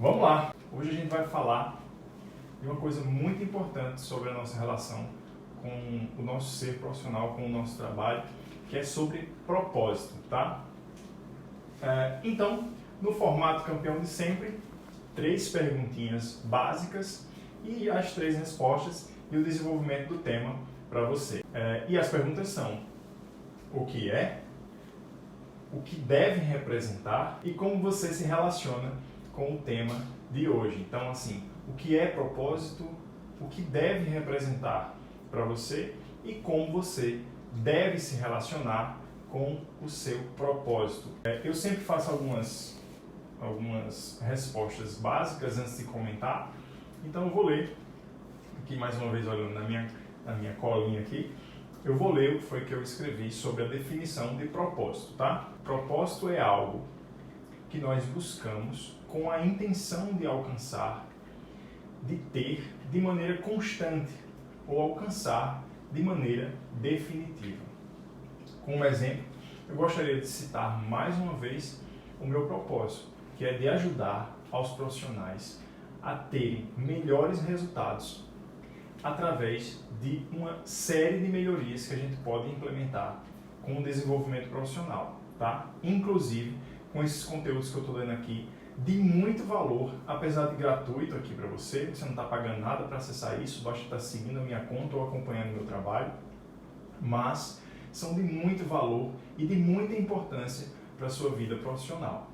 Vamos lá! Hoje a gente vai falar de uma coisa muito importante sobre a nossa relação com o nosso ser profissional, com o nosso trabalho, que é sobre propósito, tá? Então, no formato campeão de sempre, 3 perguntinhas básicas e as 3 respostas e o desenvolvimento do tema para você. E as perguntas são: o que é? O que deve representar e como você se relaciona com o tema de hoje. Então, assim, o que é propósito, o que deve representar para você e como você deve se relacionar com o seu propósito. Eu sempre faço algumas respostas básicas antes de comentar, então eu vou ler aqui mais uma vez, olhando na minha colinha aqui. Eu vou ler o que foi que eu escrevi sobre a definição de propósito, tá? Propósito é algo que nós buscamos com a intenção de alcançar, de ter de maneira constante ou alcançar de maneira definitiva. Como exemplo, eu gostaria de citar mais uma vez o meu propósito, que é de ajudar aos profissionais a terem melhores resultados através de uma série de melhorias que a gente pode implementar com o desenvolvimento profissional, tá? Inclusive com esses conteúdos que eu estou dando aqui, de muito valor, apesar de gratuito aqui para você, você não está pagando nada para acessar isso, basta estar seguindo a minha conta ou acompanhando o meu trabalho, mas são de muito valor e de muita importância para a sua vida profissional.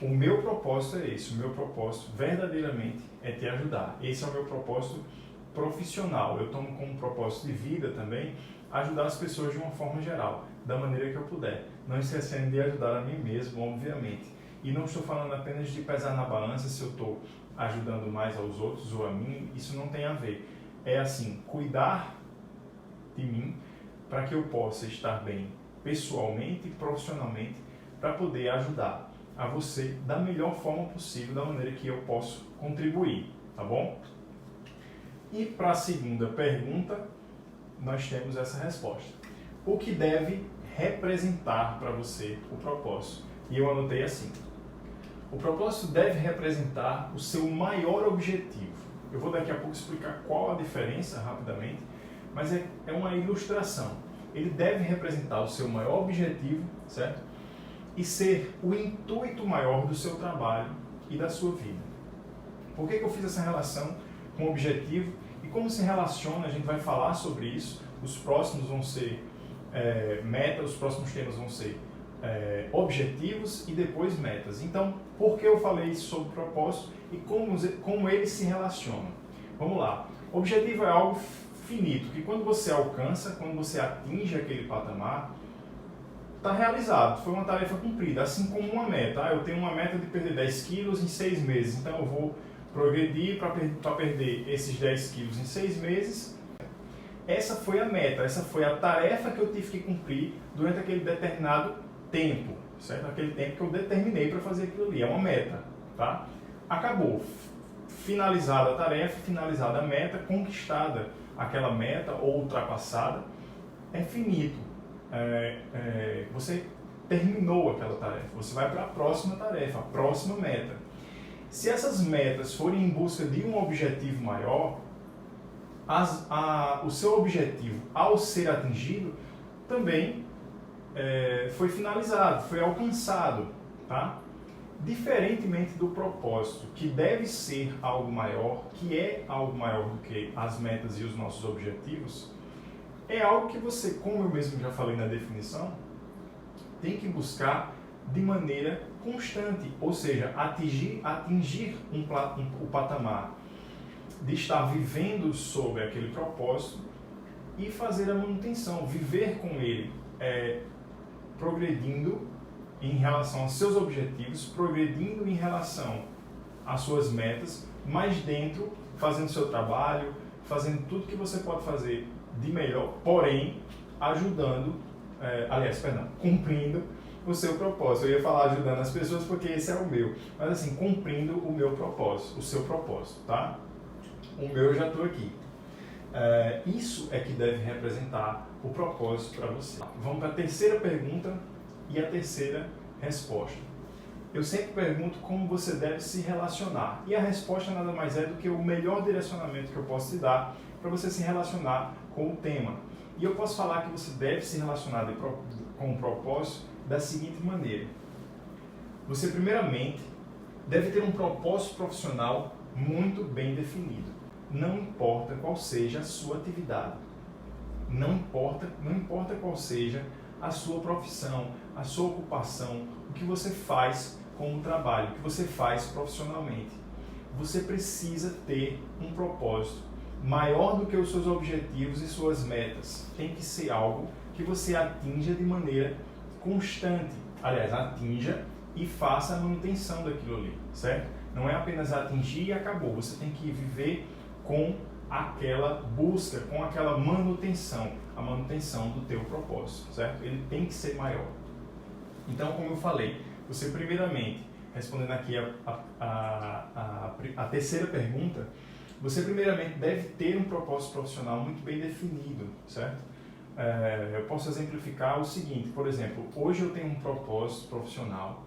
O meu propósito é esse, o meu propósito verdadeiramente é te ajudar. Esse é o meu propósito profissional. Eu tomo como propósito de vida também ajudar as pessoas de uma forma geral, da maneira que eu puder. Não esquecendo de ajudar a mim mesmo, obviamente. E não estou falando apenas de pesar na balança se eu estou ajudando mais aos outros ou a mim, isso não tem a ver. É assim, cuidar de mim para que eu possa estar bem pessoalmente e profissionalmente para poder ajudar a você da melhor forma possível, da maneira que eu posso contribuir, tá bom? E para a segunda pergunta, nós temos essa resposta. O que deve representar para você o propósito? E eu anotei assim: o propósito deve representar o seu maior objetivo. Eu vou daqui a pouco explicar qual a diferença rapidamente, mas é uma ilustração. Ele deve representar o seu maior objetivo, certo? E ser o intuito maior do seu trabalho e da sua vida. Por que eu fiz essa relação com o objetivo e como se relaciona? A gente vai falar sobre isso. Os próximos vão ser metas, os próximos temas vão ser objetivos e depois metas. Então, por que eu falei sobre propósito e como eles se relacionam? Vamos lá. Objetivo é algo finito, que quando você alcança, quando você atinge aquele patamar, está realizado, foi uma tarefa cumprida, assim como uma meta. Eu tenho uma meta de perder 10 quilos em 6 meses, então eu vou progredir para perder esses 10 quilos em 6 meses. Essa foi a meta, essa foi a tarefa que eu tive que cumprir durante aquele determinado tempo, certo? Aquele tempo que eu determinei para fazer aquilo ali, é uma meta, tá? Acabou, finalizada a tarefa, finalizada a meta, conquistada aquela meta ou ultrapassada, é finito. Você terminou aquela tarefa, você vai para a próxima tarefa, a próxima meta. Se essas metas forem em busca de um objetivo maior, o seu objetivo, ao ser atingido, também foi finalizado, foi alcançado, tá? Diferentemente do propósito, que deve ser algo maior, que é algo maior do que as metas e os nossos objetivos, é algo que você, como eu mesmo já falei na definição, tem que buscar de maneira constante, ou seja, atingir o patamar de estar vivendo sobre aquele propósito e fazer a manutenção, viver com ele, progredindo em relação aos seus objetivos, progredindo em relação às suas metas, mas dentro, fazendo seu trabalho, fazendo tudo que você pode fazer de melhor, porém, cumprindo o seu propósito. Eu ia falar ajudando as pessoas porque esse é o meu, mas assim, cumprindo o meu propósito, o seu propósito, tá? O meu eu já estou aqui. Isso é que deve representar o propósito para você. Vamos para a terceira pergunta e a terceira resposta. eu sempre pergunto como você deve se relacionar. E a resposta nada mais é do que o melhor direcionamento que eu posso te dar para você se relacionar com o tema. E eu posso falar que você deve se relacionar com o propósito da seguinte maneira. Você, primeiramente, deve ter um propósito profissional muito bem definido. Não importa qual seja a sua atividade. Não importa qual seja a sua profissão, a sua ocupação, o que você faz com o trabalho, o que você faz profissionalmente. Você precisa ter um propósito maior do que os seus objetivos e suas metas. Tem que ser algo que você atinja de maneira constante. Aliás, atinja e faça a manutenção daquilo ali, certo? Não é apenas atingir e acabou. Você tem que viver com aquela busca, com aquela manutenção, a manutenção do teu propósito, certo? Ele tem que ser maior. Então, como eu falei, você primeiramente, respondendo aqui a terceira pergunta, você primeiramente deve ter um propósito profissional muito bem definido, certo? Eu posso exemplificar o seguinte, por exemplo, hoje eu tenho um propósito profissional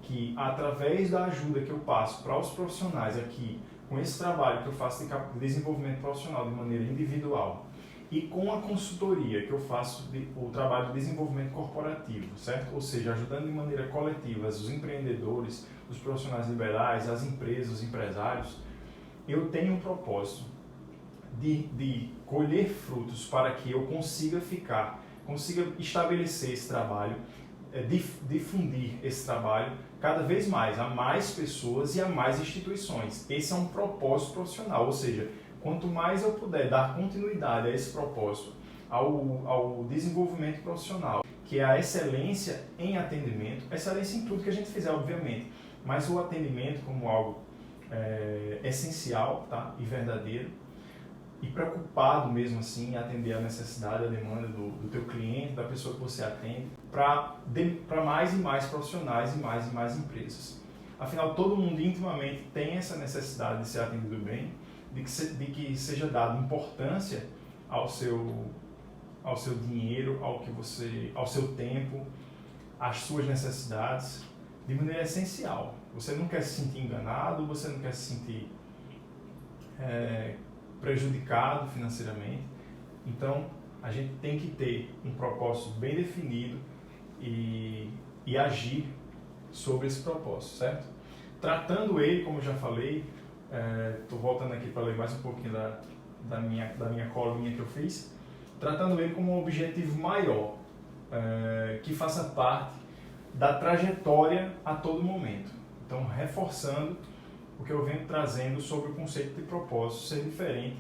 que, através da ajuda que eu passo para os profissionais aqui, com esse trabalho que eu faço de desenvolvimento profissional de maneira individual e com a consultoria que eu faço o trabalho de desenvolvimento corporativo, certo? Ou seja, ajudando de maneira coletiva os empreendedores, os profissionais liberais, as empresas, os empresários, eu tenho um propósito de colher frutos para que eu consiga estabelecer esse trabalho, difundir esse trabalho cada vez mais a mais pessoas e a mais instituições. Esse é um propósito profissional, ou seja, quanto mais eu puder dar continuidade a esse propósito, ao desenvolvimento profissional, que é a excelência em atendimento, excelência em tudo que a gente fizer, obviamente, mas o atendimento como algo essencial, tá? E verdadeiro, e preocupado mesmo assim em atender a necessidade, a demanda do teu cliente, da pessoa que você atende, para mais e mais profissionais e mais empresas. Afinal, todo mundo intimamente tem essa necessidade de ser atendido bem, de que seja dada importância ao seu dinheiro, ao seu tempo, às suas necessidades, de maneira essencial. Você não quer se sentir enganado, você não quer se sentir prejudicado financeiramente. Então, a gente tem que ter um propósito bem definido e agir sobre esse propósito, certo? Tratando ele, como eu já falei, estou voltando aqui para ler mais um pouquinho da minha colinha que eu fiz, tratando ele como um objetivo maior, que faça parte da trajetória a todo momento. Então, reforçando o que eu venho trazendo sobre o conceito de propósito ser diferente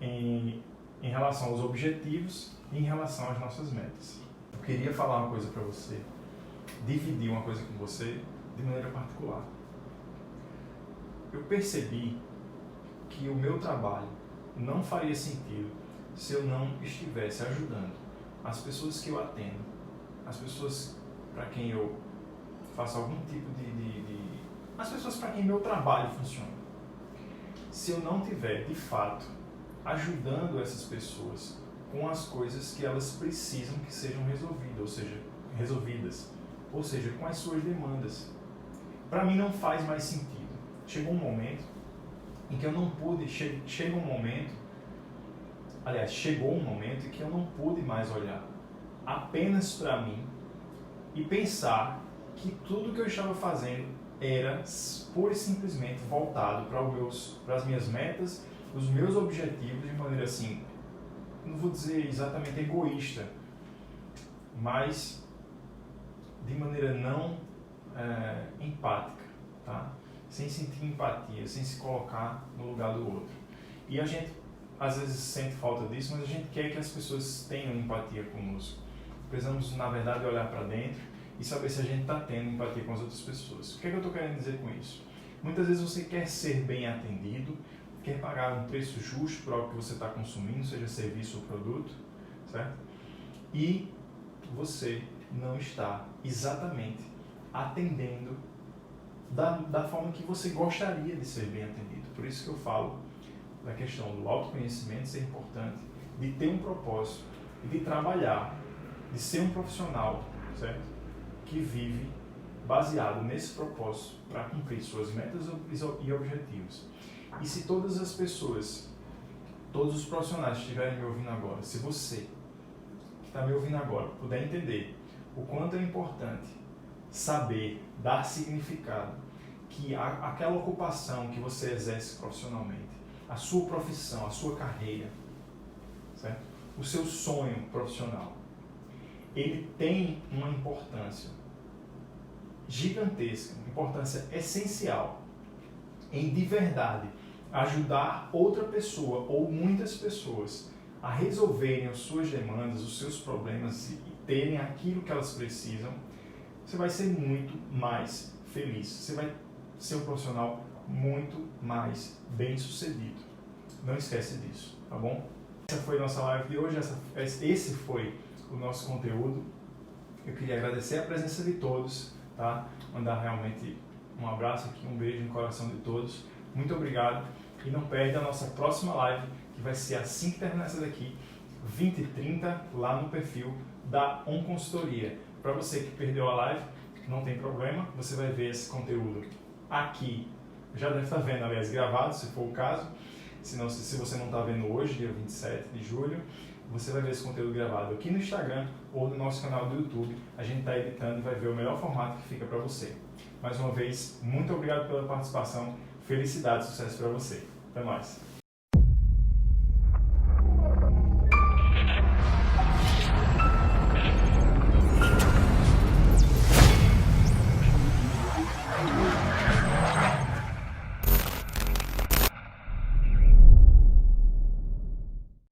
em relação aos objetivos e em relação às nossas metas. Eu queria falar uma coisa para você, dividir uma coisa com você de maneira particular. Eu percebi que o meu trabalho não faria sentido se eu não estivesse ajudando as pessoas que eu atendo, as pessoas para quem eu faço algum tipo as pessoas para quem meu trabalho funciona. Se eu não tiver, de fato, ajudando essas pessoas com as coisas que elas precisam que sejam resolvidas, ou seja, com as suas demandas, para mim não faz mais sentido. Chegou um momento em que eu não pude, chegou um momento em que eu não pude mais olhar apenas para mim e pensar que tudo que eu estava fazendo era pura e simplesmente voltado para as minhas metas, os meus objetivos, de maneira assim, não vou dizer exatamente egoísta, mas de maneira não empática, tá? Sem sentir empatia, sem se colocar no lugar do outro. E a gente às vezes sente falta disso, mas a gente quer que as pessoas tenham empatia conosco. Precisamos, na verdade, olhar para dentro e saber se a gente está tendo empatia com as outras pessoas. O que é que eu estou querendo dizer com isso? Muitas vezes você quer ser bem atendido, quer pagar um preço justo por algo que você está consumindo, seja serviço ou produto, certo? E você não está exatamente atendendo da forma que você gostaria de ser bem atendido. Por isso que eu falo da questão do autoconhecimento ser importante, de ter um propósito, de trabalhar, de ser um profissional, certo? Que vive baseado nesse propósito para cumprir suas metas e objetivos. E se todas as pessoas, todos os profissionais que estiverem me ouvindo agora, se você que está me ouvindo agora puder entender o quanto é importante saber, dar significado, que aquela ocupação que você exerce profissionalmente, a sua profissão, a sua carreira, certo? O seu sonho profissional, ele tem uma importância gigantesca, uma importância essencial em de verdade ajudar outra pessoa ou muitas pessoas a resolverem as suas demandas, os seus problemas e terem aquilo que elas precisam, você vai ser muito mais feliz. Você vai ser um profissional muito mais bem sucedido. Não esquece disso, tá bom? Essa foi a nossa live de hoje, esse foi o nosso conteúdo. Eu queria agradecer a presença de todos, tá? Mandar realmente um abraço aqui, um beijo no coração de todos. Muito obrigado e não perde a nossa próxima live, que vai ser assim que terminar essa daqui, 20h30, lá no perfil da On Consultoria. Para você que perdeu a live, não tem problema, você vai ver esse conteúdo aqui. Já deve estar vendo, aliás, gravado, se for o caso. Se você não está vendo hoje, dia 27 de julho, você vai ver esse conteúdo gravado aqui no Instagram ou no nosso canal do YouTube. A gente está editando e vai ver o melhor formato que fica para você. Mais uma vez, muito obrigado pela participação. Felicidade e sucesso para você. Até mais.